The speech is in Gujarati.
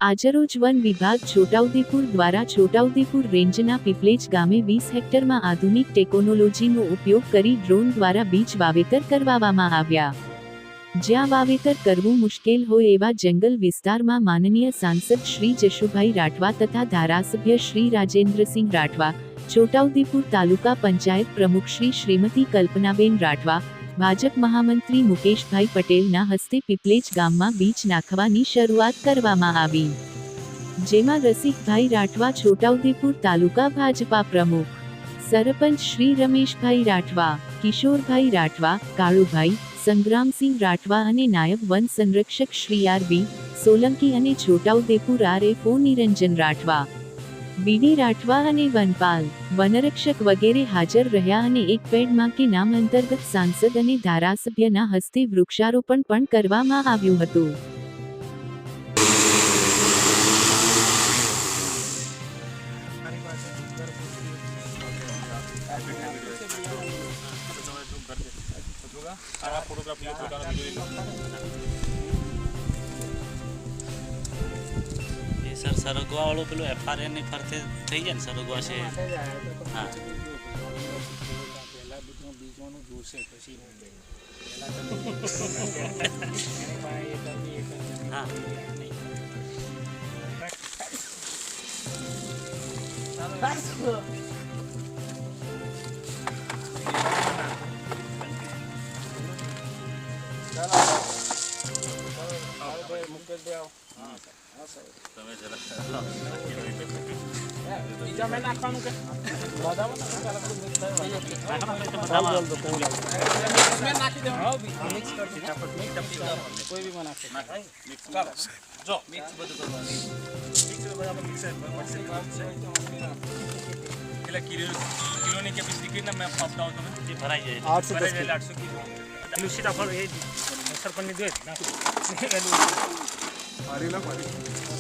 આજરોજ વન વિભાગ છોટાઉદેપુર દ્વારા છોટાઉદેપુર રેન્જના પીપલેજ ગામે 20 હેક્ટરમાં આધુનિક ટેકનોલોજીનો ઉપયોગ કરી ડ્રોન દ્વારા બીજ વાવેતર કરવામાં આવ્યા. જ્યાં વાવેતર કરવું મુશ્કેલ હોય એવા જંગલ વિસ્તારમાં માનનીય સાંસદ શ્રી જશુભાઈ રાઠવા તથા ધારાસભ્ય શ્રી રાજેન્દ્રસિંહ રાઠવા, છોટાઉદેપુર તાલુકા પંચાયત પ્રમુખ શ્રીમતી કલ્પનાબેન રાઠવા, ભાજપ મહામંત્રી મુકેશભાઈ પટેલના હસ્તે પીપલેજ ગામમાં બીજ નાખવાની શરૂઆત કરવામાં આવી. જેમાં રસિકભાઈ રાઠવા છોટાઉદેપુર તાલુકા ભાજપા પ્રમુખ, સરપંચ શ્રી રમેશભાઈ રાઠવા, કિશોરભાઈ રાઠવા, કાળુભાઈ, સંગ્રામસિંહ રાઠવા અને નાયબ વન સંરક્ષક શ્રી આર.બી. સોલંકી અને છોટાઉદેપુર આર.એફ.ઓ. નિરંજન રાઠવા, બીડી રાઠવા અને વનપાલ, વનરક્ષક વગેરે હાજર રહ્યા અને એક પેડ માં કે નામ અંતર્ગત સાંસદ અને ધારાસભ્યના હસ્તે વૃક્ષારોપણ પણ કરવામાં આવ્યું હતું. સર સરગવા વાળું પેલું FRN ની ફરતે થઈ જાય ને સરગવા છે. હા પહેલા બીજવાનું જોશે પછી હા તમે જરા બીજા મેં નાખવાનું કે નાખી દેવાનું મિક્સ કરી કોઈ બી માં નાખે ચાલો જો મિક્સ બધું કરવાનું એટલે કિલોની કેપેસિટી કેટલા મેં આપતા હો તમે ભરાઈ જાય 800 કિલો પેલું સીતાફળ એ સરપંચની દે મારી લો મારી